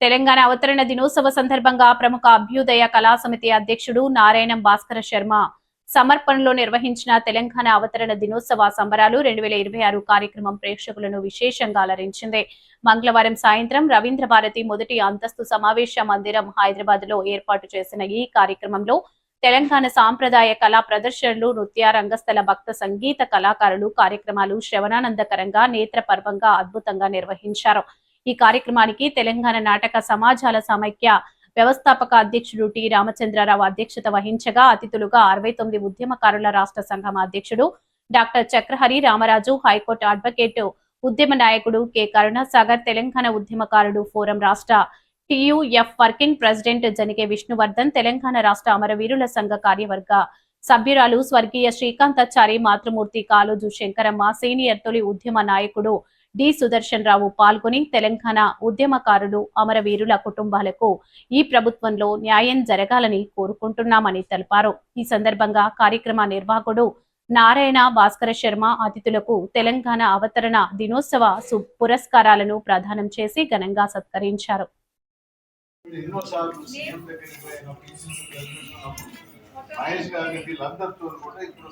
తెలంగాణ అవతరణ దినోత్సవ సందర్భంగా ప్రముఖ అభ్యుదయ కళా సమితి అధ్యక్షుడు నారాయణం భాస్కర శర్మ సమర్పణలో నిర్వహించిన తెలంగాణ అవతరణ దినోత్సవ సంబరాలు 2026 కార్యక్రమం ప్రేక్షకులను విశేషంగా అలరించింది. మంగళవారం సాయంత్రం రవీంద్ర భారతి మొదటి అంతస్తు సమావేశ మందిరం హైదరాబాద్ లో ఏర్పాటు చేసిన ఈ కార్యక్రమంలో తెలంగాణ సాంప్రదాయ కళా ప్రదర్శనలు, నృత్య, రంగస్థల, భక్త సంగీత కళాకారులు కార్యక్రమాలు శ్రవణానందకరంగా నేత్రపర్వంగా అద్భుతంగా నిర్వహించారు. ఈ కార్యక్రమానికి తెలంగాణ నాటక సమాజాల సమైక్య వ్యవస్థాపక అధ్యక్షుడు టి రామచంద్రరావు అధ్యక్షత వహించగా, అతిథులుగా 69 ఉద్యమకారుల రాష్ట్ర సంఘం అధ్యక్షుడు డాక్టర్ చక్రహరి రామరాజు, హైకోర్టు అడ్వకేట్ ఉద్యమ నాయకుడు కె కరుణాసాగర్, తెలంగాణ ఉద్యమకారుడు ఫోరం రాష్ట్ర టియుఎఫ్ వర్కింగ్ ప్రెసిడెంట్ జనిగే విష్ణువర్ధన్, తెలంగాణ రాష్ట్ర అమరవీరుల సంఘ కార్యవర్గ సభ్యురాలు స్వర్గీయ శ్రీకాంతాచారి, మాతృమూర్తి కాలోజు శంకరమ్మ, సీనియర్ తొలి ఉద్యమ నాయకుడు డి సుదర్శన్ రావు పాల్గొని తెలంగాణ ఉద్యమకారులు, అమరవీరుల కుటుంబాలకు ఈ ప్రభుత్వంలో న్యాయం జరగాలని కోరుకుంటున్నామని తెలిపారు. ఈ సందర్భంగా కార్యక్రమ నిర్వాహకుడు నారాయణ భాస్కర శర్మ అతిథులకు తెలంగాణ అవతరణ దినోత్సవ పురస్కారాలను ప్రదానం చేసి ఘనంగా సత్కరించారు. మహేష్ గారికి వీళ్ళందరితో కూడా ఇప్పుడు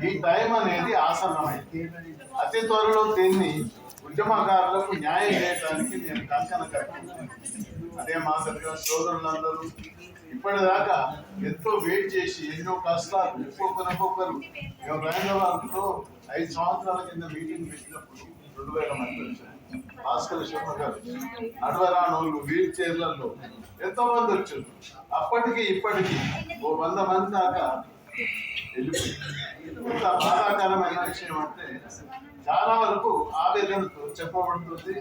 ఈ టైం అనేది ఆసన్నమైంది. అతి త్వరలో దీన్ని ఉద్యమకారులకు న్యాయం చేయడానికి నేను కంకణ కట్టుకుంటున్నాను. అదే మా దగ్గర సోదరులందరూ ఇప్పటిదాకా ఎంతో వెయిట్ చేసి ఎన్నో కష్టాలు ఒక్కొక్కరు హైదరాబాద్లో 5 సంవత్సరాల కింద మీటింగ్ పెట్టినప్పుడు 2000 మంది వచ్చారు. భాస్కర శర్మ గారు నడవరానోళ్ళు వీల్ చైర్లలో ఎంతో మంది వచ్చారు. అప్పటికి ఇప్పటికీ 100 మంది దాకా వెళ్ళిపోయింది. ఇంత బాధాకరమైన విషయం అంటే చాలా వరకు ఆవేదనతో చెప్పబడుతుంది.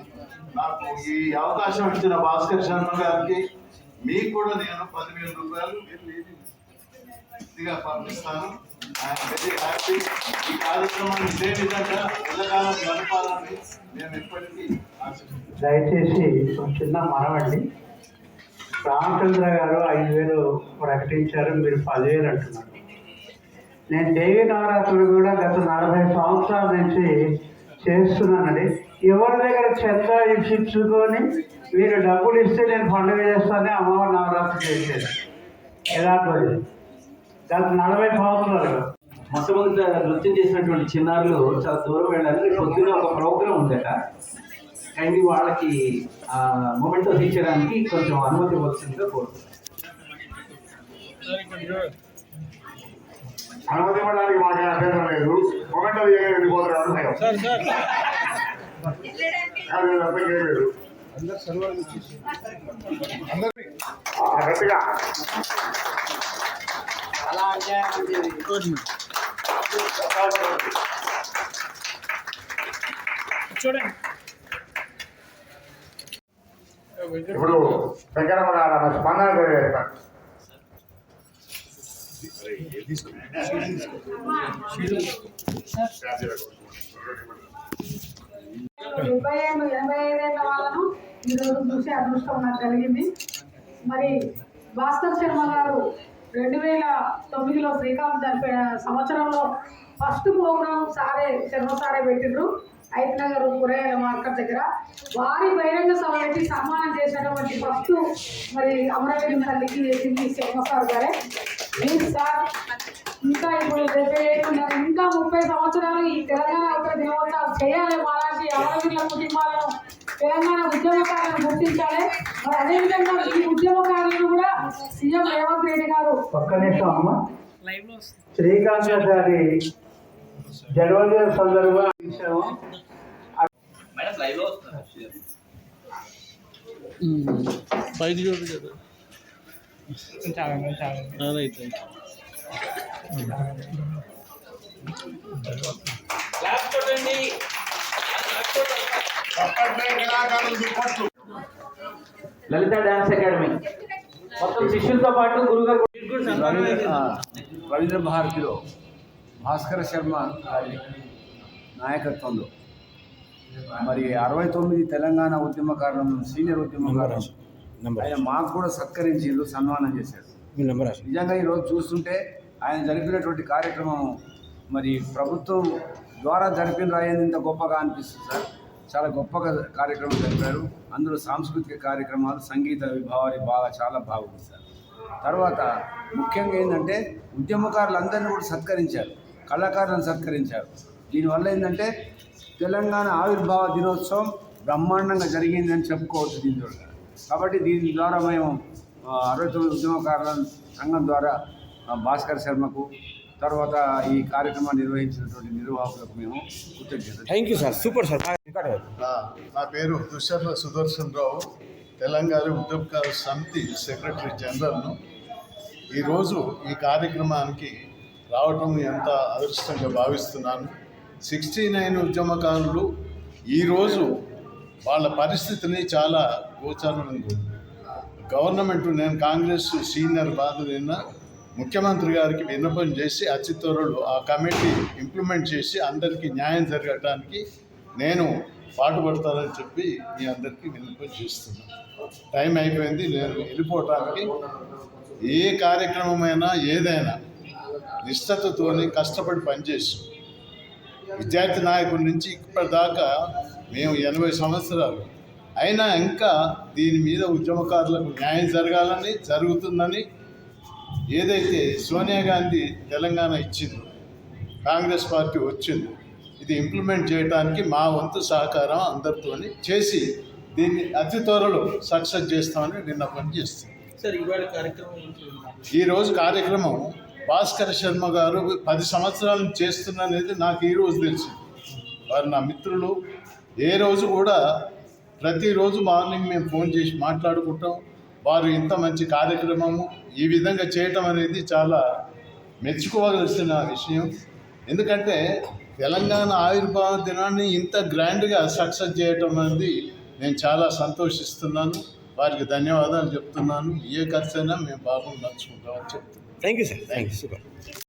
నాకు ఈ అవకాశం ఇచ్చిన భాస్కర్ శర్మ గారికి మీకు కూడా నేను 10,000 రూపాయలు పంపిస్తాను. I'm very happy. ఈ కార్యక్రమాన్ని ఇదే విధంగా ఎల్లకాలం జరపాలని నేను ఎప్పటికీ ఆశిస్తున్నాను. దయచేసి చిన్న మనవండి, రామచంద్ర గారు 5,000 ప్రకటించారు, మీరు 10,000 అంటున్నారు. నేను దేవి నవరాత్రులు కూడా గత 40 సంవత్సరాల నుంచి చేస్తున్నానండి. ఎవరి దగ్గర చందా ఇచ్చుకొని మీరు డబ్బులు ఇస్తే నేను పండుగ చేస్తానే అమ్మవారి నవరాత్రి చేసేది యథార్థం. గత 40 సంవత్సరాలుగా మొట్టమొదటి నృత్యం చేసినటువంటి చిన్నారులు చాలా దూరం వెళ్ళాలి. పొద్దున ఒక ప్రోగ్రాం ఉందట, అండ్ వాళ్ళకి మొమెంటో తీర్చడానికి కొంచెం అనుమతి వచ్చిందిగా కోరుతున్నాను. అనుమతి ఇవ్వడానికి మాకు అభ్యంతరం లేదు. మొమెంటో వెళ్ళిపోతారు గట్టిగా చూడండి. ఇప్పుడు శంకరమ్మ స్పందన తెలియజేస్తాను. డెబ్బై ఏళ్ళు 85 ఏళ్ళ వాళ్ళను ఈరోజు చూసి అదృష్టం నాకు కలిగింది. మరి భాస్కర్ శర్మ గారు 2009లో శ్రీకాంత్ జరిపిన సంవత్సరంలో ఫస్ట్ ప్రోగ్రాం శర్మ సారే పెట్టిండ్రు ఐతనగర్ కూరగాయల మార్కెట్ దగ్గర. వారి బహిరంగ సభ పెట్టి సన్మానం చేసినటువంటి ఫస్ట్ మరి అమరవీరుల తల్లికి చేసింది శర్మ సార్ గారే. ప్లీజ్ సార్, ఇంకా ఇప్పుడు 70 ఏళ్ళు ఉన్నారు, ఇంకా 30 సంవత్సరాలు ఈ తెలంగాణ అవతరణ దినోత్సవాలు చేయాలి. మాలాంటి అమరవీరుల కుటుంబాలను, తెలంగాణ ఉద్యమకారులను గుర్తించాలి. మరి అదేవిధంగా ఈ ఉద్యమకారులను కూడా సీఎం రేవంత్ రెడ్డి గారు ఒక్క నిమిషం అమ్మ, శ్రీకాంత్ గారి జన్మదిన సందర్భంగా పైకి చూడు కదా. లలిత డాన్స్ అకాడమీ మొత్తం శిష్యులతో పాటు గురుగారు రవీంద్ర భారతిలో భాస్కర శర్మ గారి నాయకత్వంలో మరి 69 తెలంగాణ ఉద్యమకారులను, సీనియర్ ఉద్యమకారులు ఆయన మాకు కూడా సత్కరించారు, సన్మానం చేశారు. నిజంగా ఈరోజు చూస్తుంటే ఆయన జరిపినటువంటి కార్యక్రమం మరి ప్రభుత్వం ద్వారా జరిపిన రాయింది ఇంత గొప్పగా అనిపిస్తుంది సార్. చాలా గొప్పగా కార్యక్రమం జరిపారు. అందులో సాంస్కృతిక కార్యక్రమాలు, సంగీత విభావాలు చాలా బాగుంది సార్. తర్వాత ముఖ్యంగా ఏంటంటే ఉద్యమకారులందరినీ కూడా సత్కరించారు, కళాకారులను సత్కరించారు. దీనివల్ల ఏంటంటే తెలంగాణ ఆవిర్భావ దినోత్సవం బ్రహ్మాండంగా జరిగిందని చెప్పుకోవచ్చు దీని ద్వారా. కాబట్టి దీని ద్వారా మేము 69 ఉద్యమకారుల సంఘం ద్వారా భాస్కర్ శర్మకు, తర్వాత ఈ కార్యక్రమాన్ని నిర్వహించినటువంటి నిర్వాహకులకు మేము కృతజ్ఞతలు. Thank you sir, super sir. నా పేరు దుశ్శర్ల సుదర్శన్ రావు, తెలంగాణ ఉద్యమకారుల సమితి సెక్రటరీ జనరల్ను. ఈరోజు ఈ కార్యక్రమానికి రావటం ఎంత అదృష్టంగా భావిస్తున్నాను. 69 ఉద్యమకారులు ఈరోజు వాళ్ళ పరిస్థితిని చాలా గోచరంగా ఉంది. గవర్నమెంట్, నేను కాంగ్రెస్ సీనియర్ బాధ్యులైన ముఖ్యమంత్రి గారికి విన్నపం చేసి అతి త్వరలో ఆ కమిటీ ఇంప్లిమెంట్ చేసి అందరికీ న్యాయం జరగటానికి నేను పాటుపడతానని చెప్పి మీ అందరికీ విన్నపం చేస్తున్నాను. టైం అయిపోయింది, నేను వెళ్ళిపోవటానికి. ఏ కార్యక్రమమైనా ఏదైనా నిష్ఠతతోని కష్టపడి పనిచేసి విద్యార్థి నాయకుడి నుంచి ఇప్పటిదాకా మేము 80 సంవత్సరాలు అయినా ఇంకా దీని మీద ఉద్యమకారులకు న్యాయం జరగాలని, జరుగుతుందని ఏదైతే సోనియా గాంధీ తెలంగాణ ఇచ్చిందో, కాంగ్రెస్ పార్టీ వచ్చింది, ఇది ఇంప్లిమెంట్ చేయడానికి మా వంతు సహకారం అందరితో చేసి దీన్ని అతి త్వరలో సక్సెస్ చేస్తామని విన్నపం చేస్తాం. ఈరోజు కార్యక్రమం భాస్కర్ శర్మ గారు 10 సంవత్సరాల నుంచి చేస్తున్నది నాకు ఈరోజు తెలిసింది. వారు నా మిత్రులు. ఏ రోజు కూడా ప్రతిరోజు మార్నింగ్ మేము ఫోన్ చేసి మాట్లాడుకుంటాం. వారు ఇంత మంచి కార్యక్రమము ఈ విధంగా చేయటం అనేది చాలా మెచ్చుకోవాల్సిన విషయం. ఎందుకంటే తెలంగాణ ఆవిర్భావ దినాన్ని ఇంత గ్రాండ్గా సక్సెస్ చేయటం అనేది నేను చాలా సంతోషిస్తున్నాను. వారికి ధన్యవాదాలు చెప్తున్నాను. ఏ ఖర్చైనా మేము బాగా నడుచుకుంటామని చెప్తున్నాను. Thank you sir, thank you, super.